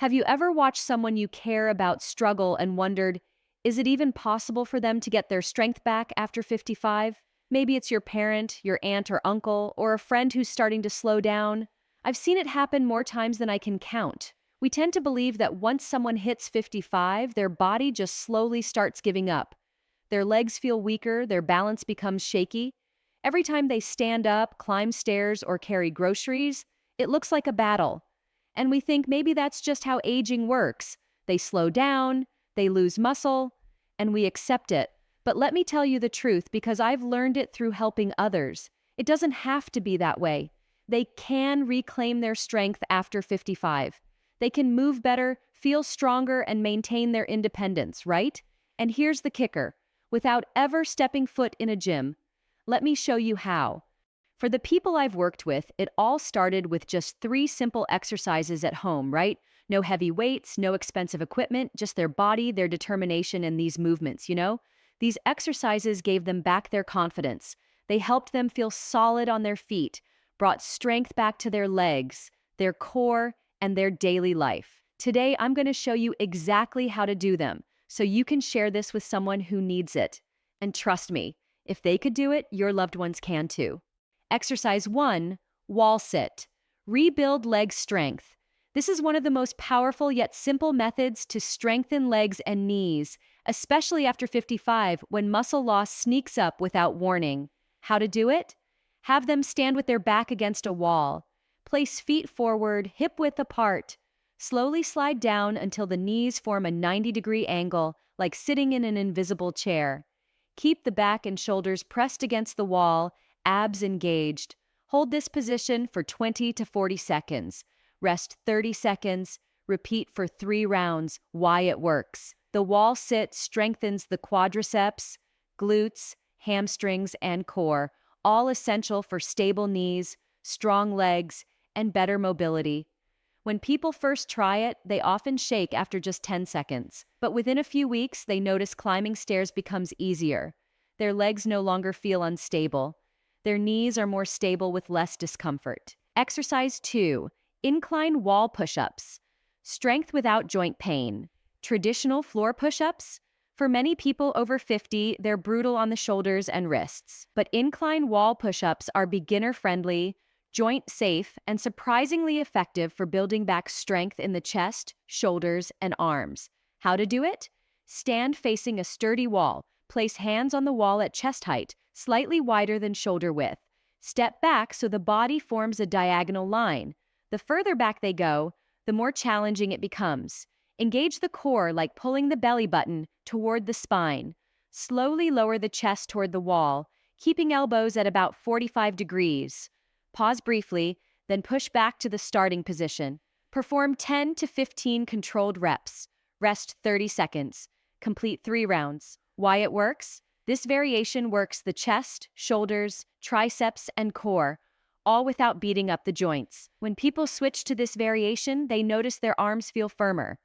Have you ever watched someone you care about struggle and wondered, is it even possible for them to get their strength back after 55? Maybe it's your parent, your aunt or uncle, or a friend who's starting to slow down. I've seen it happen more times than I can count. We tend to believe that once someone hits 55, their body just slowly starts giving up. Their legs feel weaker, their balance becomes shaky. Every time they stand up, climb stairs, or carry groceries, it looks like a battle. And we think maybe that's just how aging works. They slow down, they lose muscle, and we accept it. But let me tell you the truth because I've learned it through helping others. It doesn't have to be that way. They can reclaim their strength after 55. They can move better, feel stronger, and maintain their independence, right? And here's the kicker. Without ever stepping foot in a gym, let me show you how. For the people I've worked with, it all started with just 3 simple exercises at home, right? No heavy weights, no expensive equipment, just their body, their determination, and these movements. These exercises gave them back their confidence. They helped them feel solid on their feet, brought strength back to their legs, their core, and their daily life. Today, I'm going to show you exactly how to do them, so you can share this with someone who needs it. And trust me, if they could do it, your loved ones can too. Exercise 1, wall sit. Rebuild leg strength. This is one of the most powerful yet simple methods to strengthen legs and knees, especially after 55 when muscle loss sneaks up without warning. How to do it? Have them stand with their back against a wall. Place feet forward, hip width apart. Slowly slide down until the knees form a 90-degree angle, like sitting in an invisible chair. Keep the back and shoulders pressed against the wall, abs engaged. Hold this position for 20 to 40 seconds. Rest 30 seconds. Repeat for 3 rounds. Why it works. The wall sit strengthens the quadriceps, glutes, hamstrings, and core, all essential for stable knees, strong legs, and better mobility. When people first try it, they often shake after just 10 seconds. But within a few weeks, they notice climbing stairs becomes easier. Their legs no longer feel unstable. Their knees are more stable with less discomfort. Exercise 2, incline wall push-ups. Strength without joint pain. Traditional floor push-ups? For many people over 50, they're brutal on the shoulders and wrists. But incline wall push-ups are beginner-friendly, joint-safe, and surprisingly effective for building back strength in the chest, shoulders, and arms. How to do it? Stand facing a sturdy wall. Place hands on the wall at chest height, slightly wider than shoulder width. Step back so the body forms a diagonal line. The further back they go, the more challenging it becomes. Engage the core like pulling the belly button toward the spine. Slowly lower the chest toward the wall, keeping elbows at about 45 degrees. Pause briefly, then push back to the starting position. Perform 10 to 15 controlled reps. Rest 30 seconds. Complete 3 rounds. Why it works? This variation works the chest, shoulders, triceps, and core, all without beating up the joints. When people switch to this variation, they notice their arms feel firmer.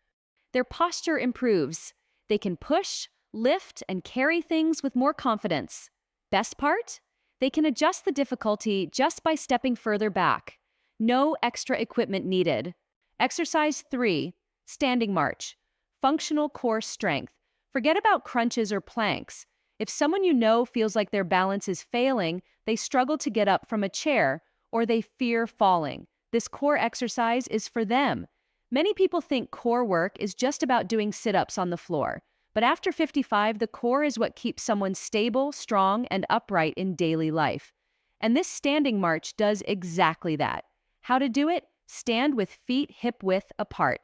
Their posture improves. They can push, lift, and carry things with more confidence. Best part? They can adjust the difficulty just by stepping further back. No extra equipment needed. Exercise 3, standing march. Functional core strength. Forget about crunches or planks. If someone you know feels like their balance is failing, they struggle to get up from a chair, or they fear falling, this core exercise is for them. Many people think core work is just about doing sit-ups on the floor. But after 55, the core is what keeps someone stable, strong, and upright in daily life. And this standing march does exactly that. How to do it? Stand with feet hip width apart.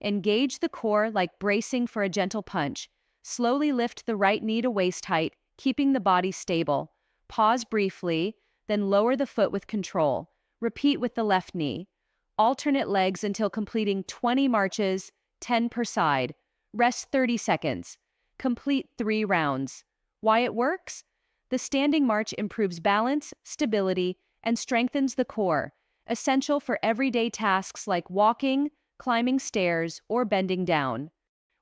Engage the core like bracing for a gentle punch. Slowly lift the right knee to waist height, keeping the body stable. Pause briefly, then lower the foot with control. Repeat with the left knee. Alternate legs until completing 20 marches, 10 per side. Rest 30 seconds. Complete 3 rounds. Why it works? The standing march improves balance, stability, and strengthens the core, essential for everyday tasks like walking, climbing stairs, or bending down.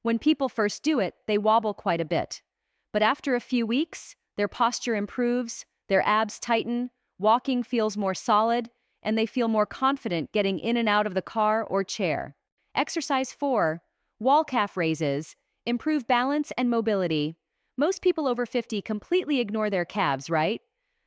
When people first do it, they wobble quite a bit. But after a few weeks, their posture improves, their abs tighten, walking feels more solid, and they feel more confident getting in and out of the car or chair. Exercise 4. Wall calf raises. Improve balance and mobility. Most people over 50 completely ignore their calves, right?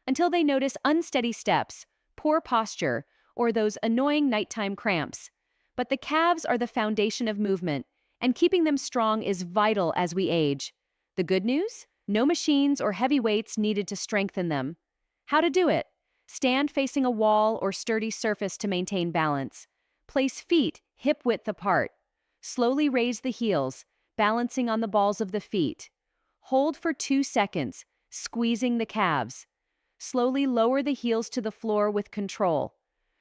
Until they notice unsteady steps, poor posture, or those annoying nighttime cramps. But the calves are the foundation of movement, and keeping them strong is vital as we age. The good news? No machines or heavy weights needed to strengthen them. How to do it? Stand facing a wall or sturdy surface to maintain balance. Place feet hip-width apart. Slowly raise the heels, balancing on the balls of the feet. Hold for 2 seconds, squeezing the calves. Slowly lower the heels to the floor with control.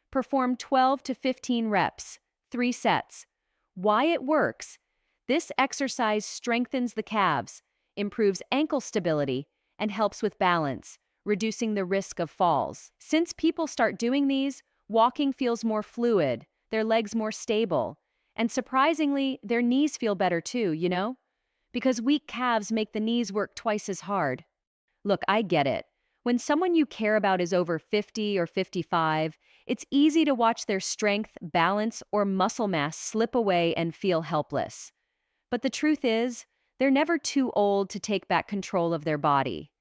Perform 12 to 15 reps, 3 sets. Why it works? This exercise strengthens the calves, improves ankle stability, and helps with balance, reducing the risk of falls. Since people start doing these, walking feels more fluid, their legs more stable, and surprisingly, their knees feel better too, Because weak calves make the knees work twice as hard. Look, I get it. When someone you care about is over 50 or 55, it's easy to watch their strength, balance, or muscle mass slip away and feel helpless. But the truth is, they're never too old to take back control of their body.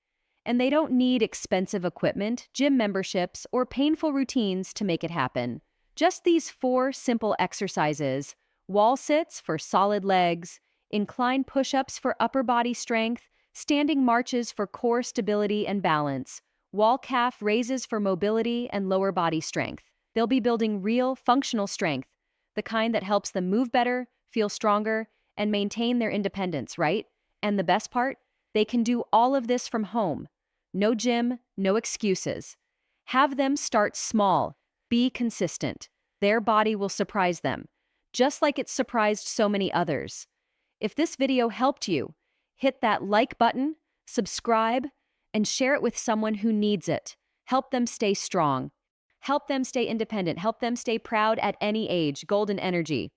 And they don't need expensive equipment, gym memberships, or painful routines to make it happen. Just these 4 simple exercises: wall sits for solid legs, incline push-ups for upper body strength, standing marches for core stability and balance, wall calf raises for mobility and lower body strength. They'll be building real, functional strength, the kind that helps them move better, feel stronger, and maintain their independence, right? And the best part? They can do all of this from home. No gym, no excuses. Have them start small. Be consistent. Their body will surprise them, just like it surprised so many others. If this video helped you, hit that like button, subscribe, and share it with someone who needs it. Help them stay strong. Help them stay independent. Help them stay proud at any age. Golden energy.